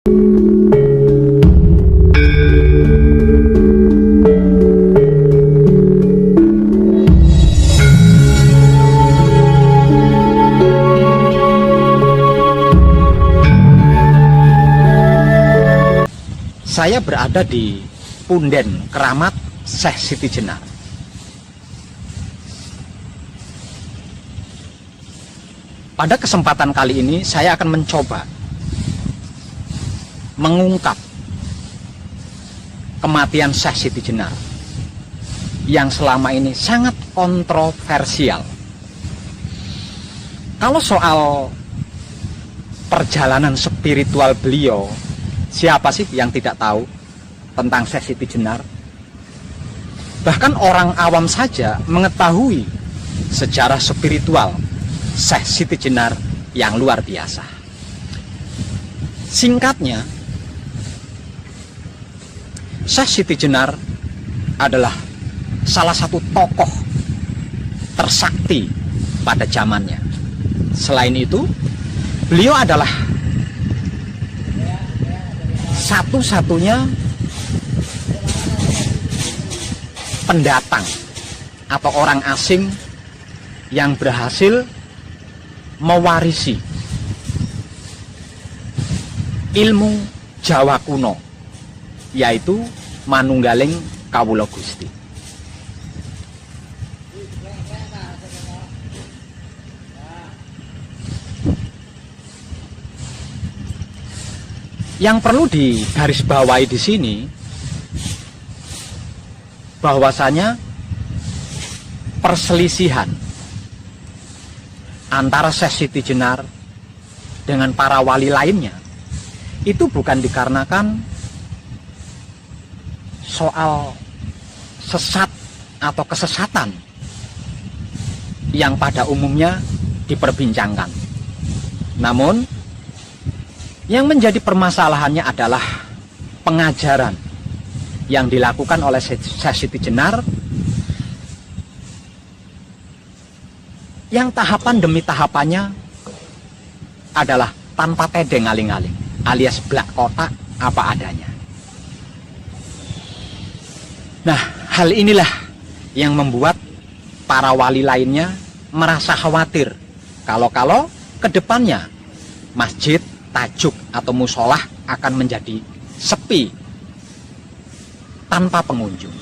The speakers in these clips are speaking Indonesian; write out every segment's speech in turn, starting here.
Saya berada di Punden Keramat Syekh Siti Jenar. Pada kesempatan kali ini saya akan mencoba mengungkap kematian Syekh Siti Jenar yang selama ini sangat kontroversial. Kalau soal perjalanan spiritual beliau, siapa sih yang tidak tahu tentang Syekh Siti Jenar? Bahkan orang awam saja mengetahui sejarah spiritual Syekh Siti Jenar yang luar biasa. Singkatnya, Syekh Siti Jenar adalah salah satu tokoh tersakti pada zamannya. Selain itu, beliau adalah satu-satunya pendatang atau orang asing yang berhasil mewarisi ilmu Jawa kuno, yaitu manunggaling Kawula Gusti. Yang perlu digarisbawahi di sini bahwasanya perselisihan antara Syekh Siti Jenar dengan para wali lainnya itu bukan dikarenakan soal sesat atau kesesatan yang pada umumnya diperbincangkan. Namun yang menjadi permasalahannya adalah pengajaran yang dilakukan oleh Syekh Siti Jenar yang tahapan demi tahapannya adalah tanpa tedeng aling-aling, alias blak kotak apa adanya. Nah, hal inilah yang membuat para wali lainnya merasa khawatir kalau ke depannya masjid, tajuk atau musolah akan menjadi sepi tanpa pengunjung.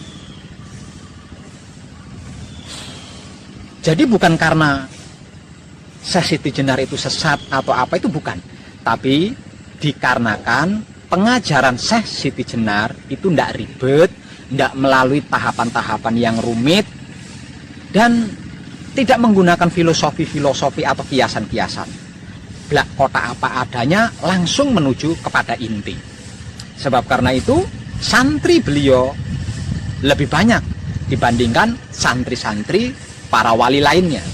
Jadi bukan karena Syekh Siti Jenar itu sesat atau apa, itu bukan, tapi dikarenakan pengajaran Syekh Siti Jenar itu tidak ribet, tidak melalui tahapan-tahapan yang rumit, dan tidak menggunakan filosofi-filosofi atau kiasan-kiasan. Blak kotak apa adanya, langsung menuju kepada inti. Sebab karena itu santri beliau lebih banyak dibandingkan santri-santri para wali lainnya.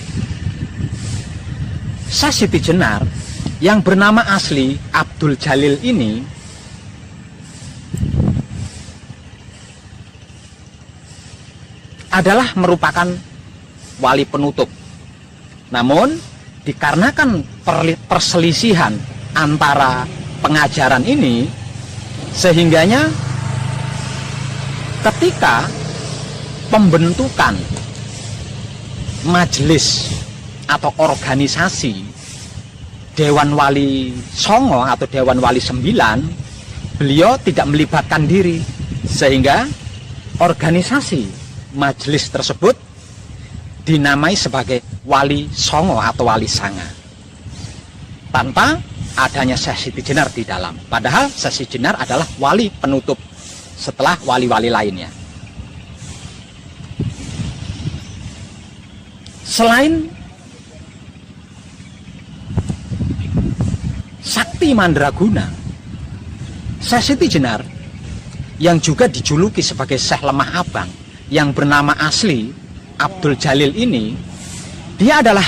Syekh Siti Jenar yang bernama asli Abdul Jalil ini adalah merupakan wali penutup. Namun dikarenakan perselisihan antara pengajaran ini, sehingganya ketika pembentukan majelis atau organisasi Dewan Wali Songo atau Dewan Wali 9, beliau tidak melibatkan diri, sehingga organisasi majelis tersebut dinamai sebagai Wali Songo atau Wali Sanga, tanpa adanya Syekh Siti Jenar di dalam. Padahal Syekh Siti Jenar adalah wali penutup setelah wali-wali lainnya. Selain Sakti Mandraguna, Syekh Siti Jenar yang juga dijuluki sebagai Syekh Lemah Abang yang bernama asli Abdul Jalil ini, dia adalah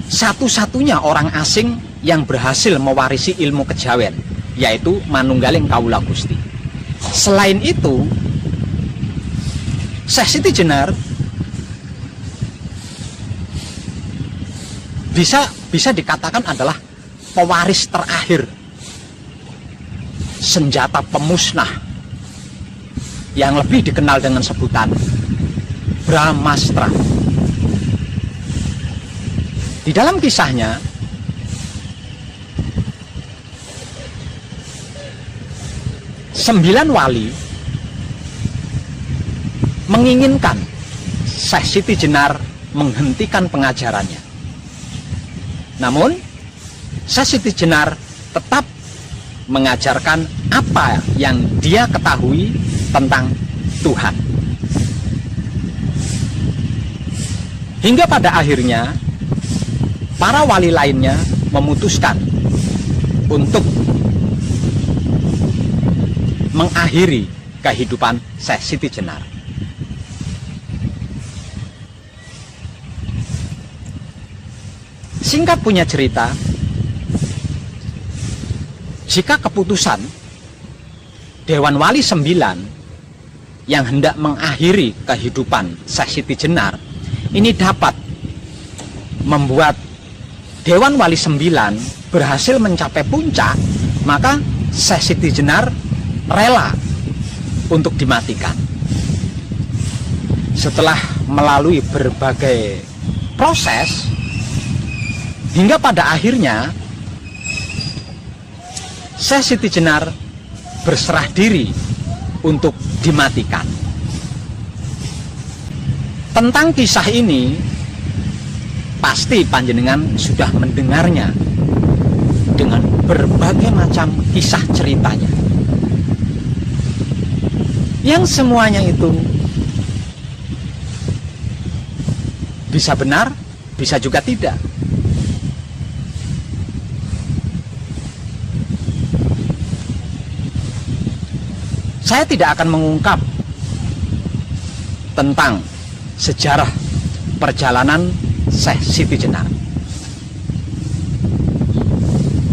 satu-satunya orang asing yang berhasil mewarisi ilmu kejawen, yaitu manunggaling Kawula Gusti. Selain itu, Syekh Siti Jenar bisa dikatakan adalah pewaris terakhir senjata pemusnah yang lebih dikenal dengan sebutan Brahmastra. Di dalam kisahnya, sembilan wali menginginkan Syekh Siti Jenar menghentikan pengajarannya. Namun, Syekh Siti Jenar tetap mengajarkan apa yang dia ketahui tentang Tuhan. Hingga pada akhirnya, para wali lainnya memutuskan untuk mengakhiri kehidupan Syekh Siti Jenar. Singkat punya cerita, jika keputusan Dewan Wali 9 yang hendak mengakhiri kehidupan Syekh Siti Jenar ini dapat membuat Dewan Wali 9 berhasil mencapai puncak, maka Syekh Siti Jenar rela untuk dimatikan. Setelah melalui berbagai proses, hingga pada akhirnya Syekh Siti Jenar berserah diri untuk dimatikan. Tentang kisah ini pasti panjenengan sudah mendengarnya dengan berbagai macam kisah ceritanya, yang semuanya itu bisa benar, bisa juga tidak. Saya tidak akan mengungkap tentang sejarah perjalanan Syekh Siti Jenar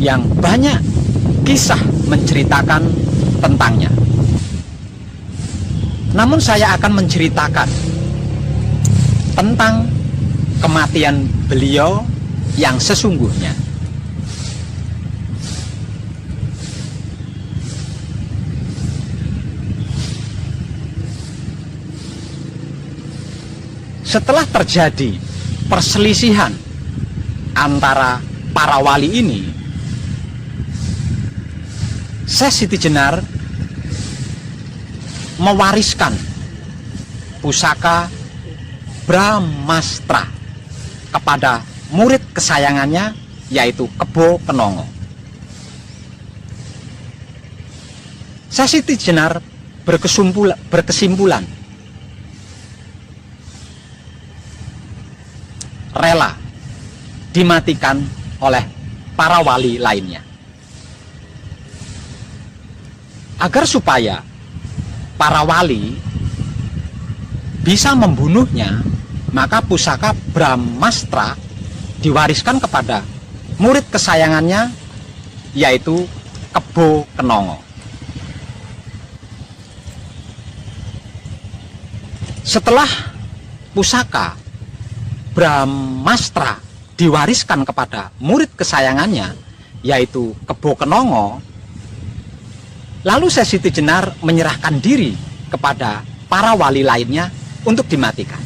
yang banyak kisah menceritakan tentangnya. Namun saya akan menceritakan tentang kematian beliau yang sesungguhnya. Setelah terjadi perselisihan antara para wali ini, Syekh Siti Jenar mewariskan pusaka Brahmastra kepada murid kesayangannya, yaitu Kebo Kenongo. Syekh Siti Jenar berkesimpulan rela dimatikan oleh para wali lainnya. Agar supaya para wali bisa membunuhnya, maka pusaka Brahmastra diwariskan kepada murid kesayangannya, yaitu Kebo Kenongo. Setelah pusaka Brahmastra diwariskan kepada murid kesayangannya, yaitu Kebo Kenongo, lalu Syekh Siti Jenar menyerahkan diri kepada para wali lainnya untuk dimatikan.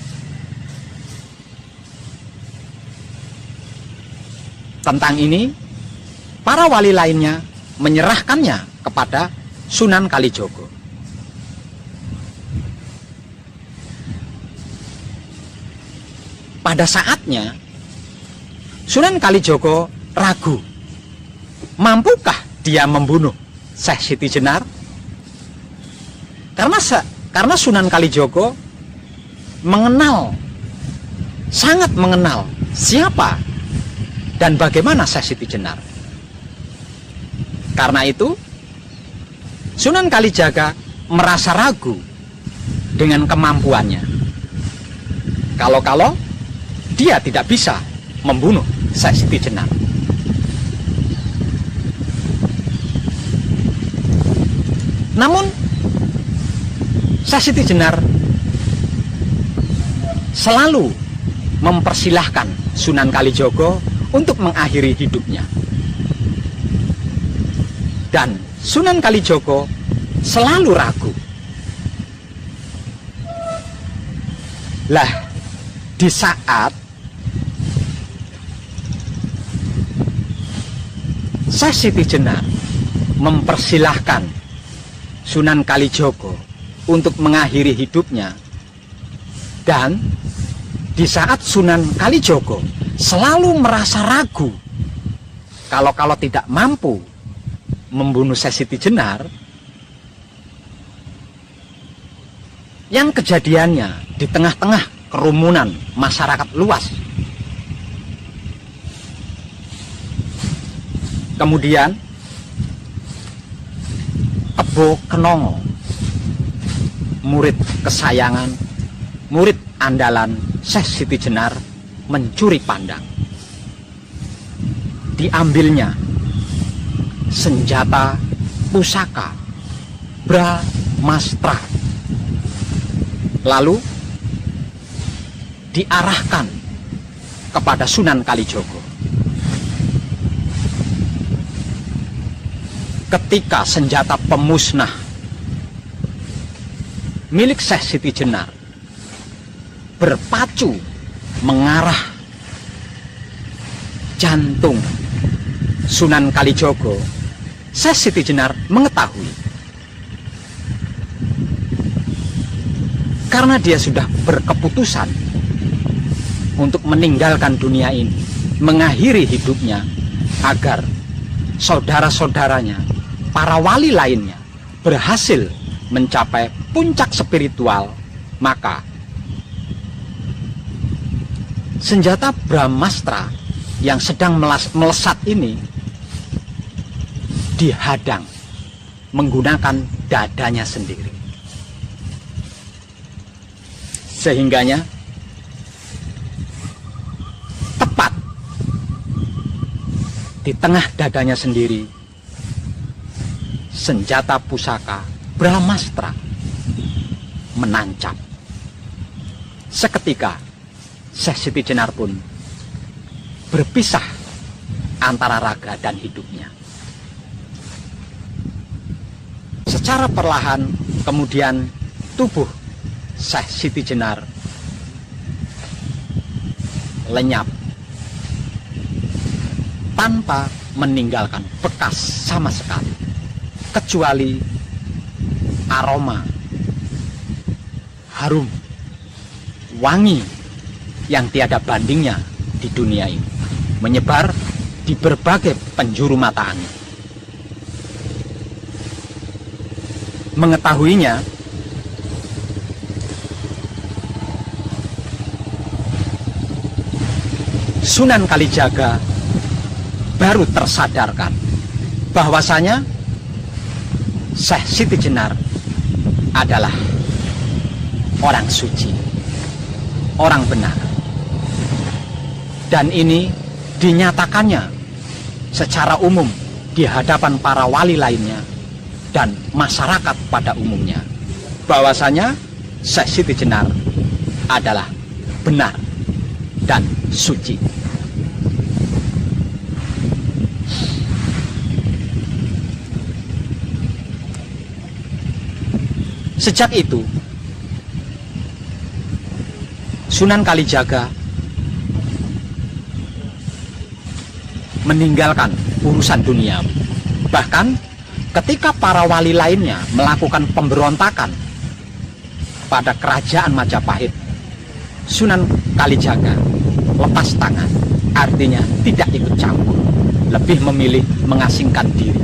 Tentang ini, para wali lainnya menyerahkannya kepada Sunan Kalijogo. Pada saatnya, Sunan Kalijogo ragu, mampukah dia membunuh Syekh Siti Jenar? Karena Sunan Kalijogo sangat mengenal siapa dan bagaimana Syekh Siti Jenar. Karena itu, Sunan Kalijaga merasa ragu dengan kemampuannya. Kalau dia tidak bisa membunuh Syekh Siti Jenar. Namun Syekh Siti Jenar selalu mempersilahkan Sunan Kalijogo untuk mengakhiri hidupnya. Dan Sunan Kalijaga selalu ragu. Lah, di saat Syekh Siti Jenar mempersilahkan Sunan Kalijaga untuk mengakhiri hidupnya, dan di saat Sunan Kalijaga selalu merasa ragu kalau tidak mampu membunuh Syekh Siti Jenar, yang kejadiannya di tengah-tengah kerumunan masyarakat luas. Kemudian Ebo Kenongo, murid kesayangan, murid andalan Syekh Siti Jenar, mencuri pandang. Diambilnya senjata pusaka Bramastra, lalu diarahkan kepada Sunan Kalijaga. Ketika senjata pemusnah milik Syekh Siti Jenar berpacu mengarah jantung Sunan Kalijaga, Syekh Siti Jenar mengetahui, karena dia sudah berkeputusan untuk meninggalkan dunia ini, mengakhiri hidupnya, agar saudara-saudaranya, para wali lainnya berhasil mencapai puncak spiritual, maka senjata Bramastra yang sedang melesat ini dihadang menggunakan dadanya sendiri. Sehingganya tepat di tengah dadanya sendiri senjata pusaka Bramastra menancap. Seketika Syekh Siti Jenar pun berpisah antara raga dan hidupnya. Secara perlahan kemudian tubuh Syekh Siti Jenar lenyap tanpa meninggalkan bekas sama sekali, kecuali aroma harum wangi yang tiada bandingnya di dunia ini, menyebar di berbagai penjuru mata angin. Mengetahuinya, Sunan Kalijaga baru tersadarkan bahwasanya Syekh Siti Jenar adalah orang suci, orang benar. Dan ini dinyatakannya secara umum di hadapan para wali lainnya dan masyarakat pada umumnya, bahwasanya Syekh Siti Jenar adalah benar dan suci. Sejak itu Sunan Kalijaga meninggalkan urusan dunia. Bahkan ketika para wali lainnya melakukan pemberontakan pada kerajaan Majapahit, Sunan Kalijaga lepas tangan, artinya tidak ikut campur, lebih memilih mengasingkan diri.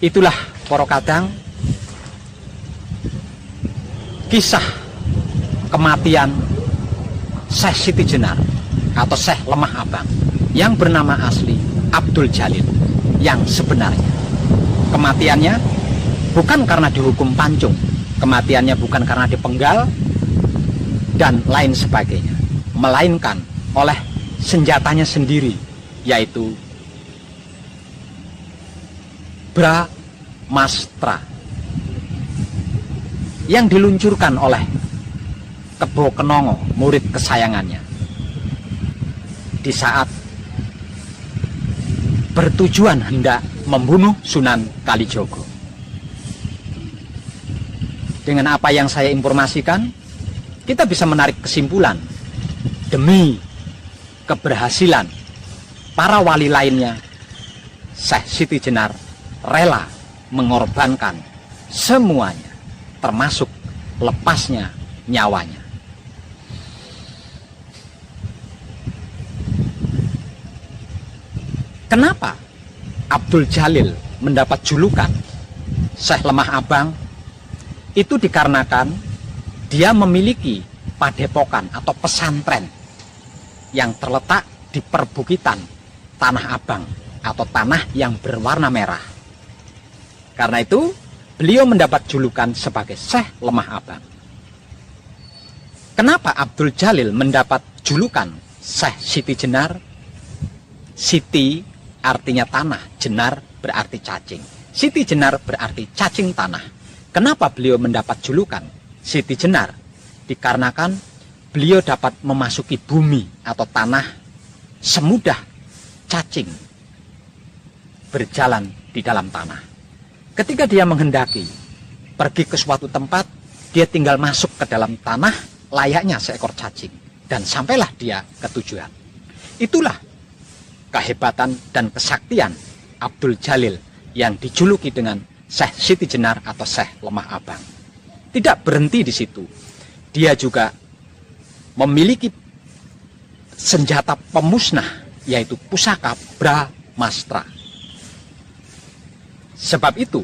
Itulah para kadang kisah kematian Syekh Siti Jenar atau Syekh Lemah Abang yang bernama asli Abdul Jalil yang sebenarnya. Kematiannya bukan karena dihukum pancung, kematiannya bukan karena dipenggal dan lain sebagainya, melainkan oleh senjatanya sendiri, yaitu Bramastra. yang diluncurkan oleh Kebo Kenongo, murid kesayangannya, di saat bertujuan hendak membunuh Sunan Kalijogo. Dengan apa yang saya informasikan, kita bisa menarik kesimpulan demi keberhasilan para wali lainnya, Syekh Siti Jenar rela mengorbankan semuanya, termasuk lepasnya nyawanya. Kenapa Abdul Jalil mendapat julukan Syekh Lemah Abang? Itu dikarenakan dia memiliki padepokan atau pesantren yang terletak di perbukitan Tanah Abang atau tanah yang berwarna merah. Karena itu beliau mendapat julukan sebagai Syekh Lemah Abang. Kenapa Abdul Jalil mendapat julukan Syekh Siti Jenar? Siti artinya tanah, Jenar berarti cacing. Siti Jenar berarti cacing tanah. Kenapa beliau mendapat julukan Siti Jenar? Dikarenakan beliau dapat memasuki bumi atau tanah semudah cacing berjalan di dalam tanah. Ketika dia menghendaki pergi ke suatu tempat, dia tinggal masuk ke dalam tanah layaknya seekor cacing, dan sampailah dia ke tujuan. Itulah kehebatan dan kesaktian Abdul Jalil yang dijuluki dengan Syekh Siti Jenar atau Syekh Lemah Abang. Tidak berhenti di situ, dia juga memiliki senjata pemusnah, yaitu pusaka Bramastra. Sebab itu,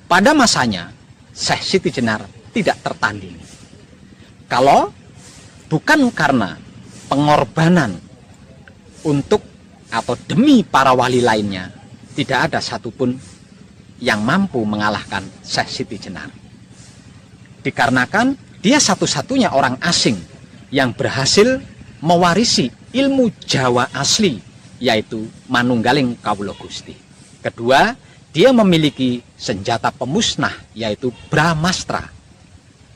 pada masanya Syekh Siti Jenar tidak tertandingi. Kalau bukan karena pengorbanan untuk atau demi para wali lainnya, tidak ada satupun yang mampu mengalahkan Syekh Siti Jenar. Dikarenakan dia satu-satunya orang asing yang berhasil mewarisi ilmu Jawa asli, yaitu Manunggaling Kawula Gusti. Kedua, dia memiliki senjata pemusnah, yaitu Bramastra.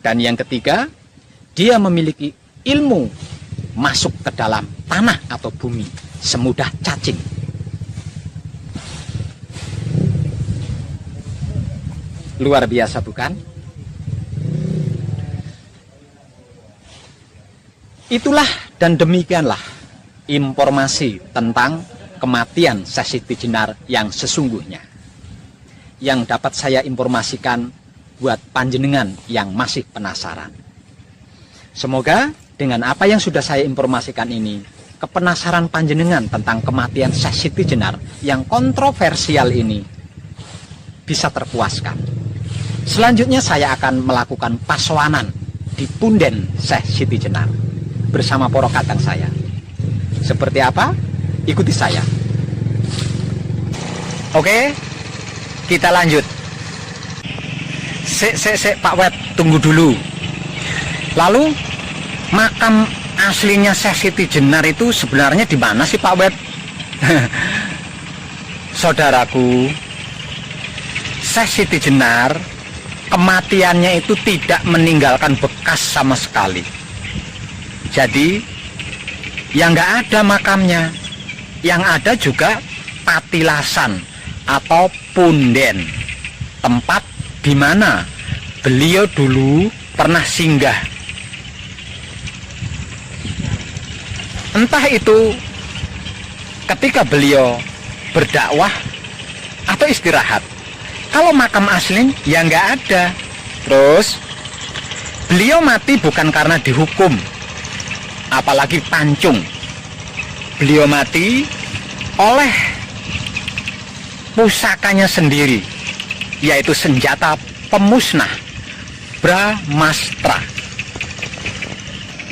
Dan yang ketiga, dia memiliki ilmu masuk ke dalam tanah atau bumi semudah cacing. Luar biasa, bukan? Itulah dan demikianlah informasi tentang kematian Syekh Siti Jenar yang sesungguhnya, yang dapat saya informasikan buat panjenengan yang masih penasaran. Semoga dengan apa yang sudah saya informasikan ini, kepenasaran panjenengan tentang kematian Syekh Siti Jenar yang kontroversial ini bisa terpuaskan. Selanjutnya saya akan melakukan pasoanan di punden Syekh Siti Jenar bersama para kakang saya. Seperti apa? Ikuti saya. Oke, kita lanjut. Pak Wet, tunggu dulu. Lalu makam aslinya Syekh Siti Jenar itu sebenarnya di mana sih, Pak Wet? Saudaraku, Syekh Siti Jenar kematiannya itu tidak meninggalkan bekas sama sekali. Jadi yang nggak ada makamnya, yang ada juga patilasan atau punden, tempat di mana beliau dulu pernah singgah. Entah itu ketika beliau berdakwah atau istirahat. Kalau makam asli ya nggak ada. Terus beliau mati bukan karena dihukum, apalagi pancung. Beliau mati oleh pusakanya sendiri, yaitu senjata pemusnah Bramastra.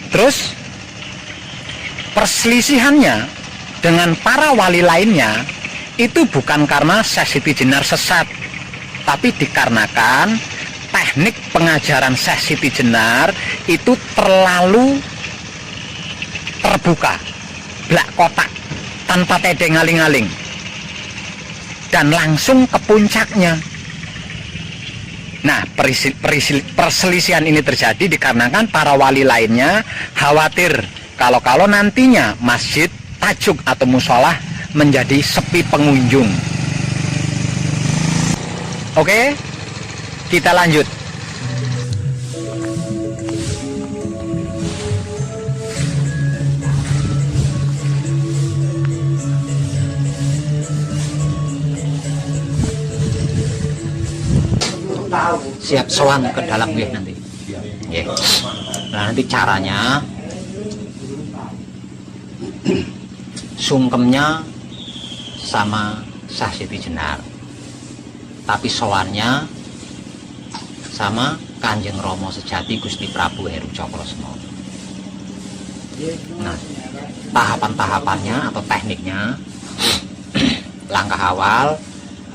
Terus perselisihannya dengan para wali lainnya itu bukan karena Syekh Siti Jenar sesat, tapi dikarenakan teknik pengajaran Syekh Siti Jenar itu terlalu terbuka, blak kotak, tanpa tedeng aling-aling, dan langsung ke puncaknya. Nah, perselisihan ini terjadi dikarenakan para wali lainnya khawatir kalau nantinya masjid, tajuk atau musolah menjadi sepi pengunjung. Oke, kita lanjut. Siap sowan ke dalam nggih nanti. Nggih. Nah, nanti caranya sungkemnya sama Syah Siti Jenar. Tapi sowannya sama Kanjeng Rama sejati Gusti Prabu Heru Cakrasena. Nah, tahapan-tahapannya atau tekniknya langkah awal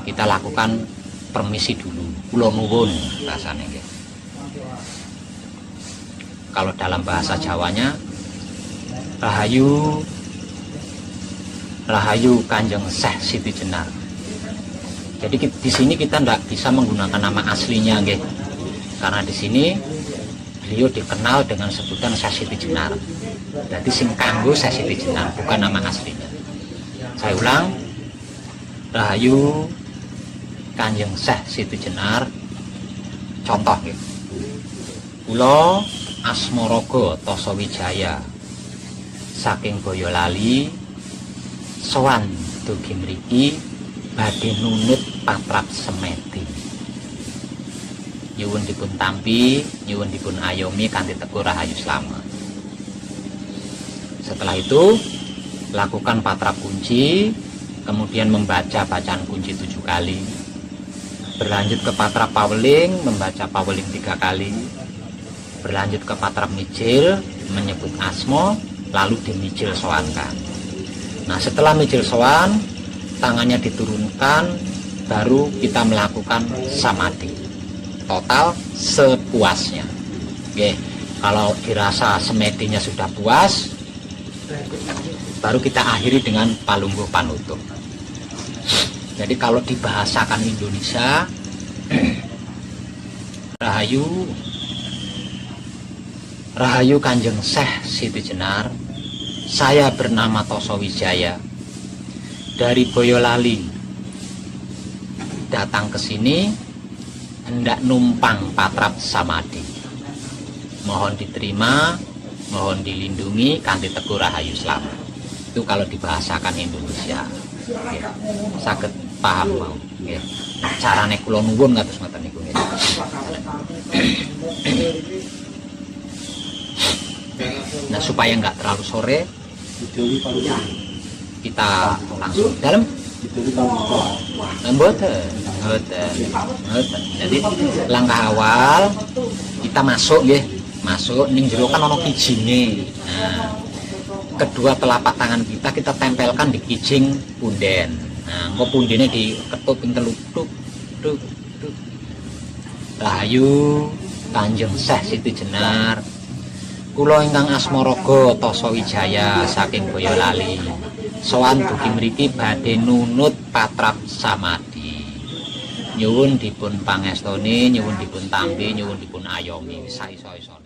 kita lakukan permisi dulu, kula nuwun rasane nggih. Kalau dalam bahasa Jawanya Rahayu Rahayu Kanjeng Syah Siti Jenar. Jadi di sini kita tidak bisa menggunakan nama aslinya nggih. Karena di sini beliau dikenal dengan sebutan Syah Siti Jenar. Jadi sing kanggo Syah Siti Jenar, bukan nama aslinya. Saya ulang, Rahayu Kanjeng Syah Siti Jenar. Contoh ya, kula Asmaraga Tasawijaya saking Boyolali sowan dugi mriki badhe nunut patrap semeti. Nyuwun dipun tampi, nyuwun dipun ayomi kanthi teguh rahayu slamet. Setelah itu lakukan patrap kunci, kemudian membaca bacaan kunci 7 kali. Berlanjut ke patrap paweling, membaca paweling 3 kali. Berlanjut ke patrap mijil, menyebut asma, lalu dimijil sowankan. Nah, setelah mijil sowan, tangannya diturunkan, baru kita melakukan samadhi. Total sepuasnya. Oke, kalau dirasa semedinya sudah puas, baru kita akhiri dengan palungguh panutup. Jadi kalau dibahasakan Indonesia, Rahayu Kanjeng Syah Siti Jenar, saya bernama Tasawijaya dari Boyolali, datang ke sini hendak numpang patrap samadhi. Mohon diterima, mohon dilindungi kanthi teguh rahayu slamet. Itu kalau dibahasakan Indonesia. Nggih. Saged paham mau nggih. Carane kula nuwun kados ngoten niku nggih. Nah, supaya enggak terlalu sore, kita langsung dalam. Mboten. Jadi langkah awal kita masuk nggih, masuk ning jero kan ana kijine. Nah, kedua telapak tangan kita tempelkan di kijing punden. Nah, engko pundene diketuk ping 3 tuk. Rahayu Kanjeng Syah Siti Jenar, kula ingkang Asmaraga Tasawijaya saking Boyolali, sowan dugi mriki badhe nunut patrap samadhi. Nyuwun dipun pangestoni, nyuwun dipun tampi, nyuwun dipun ayomi saisa-isa.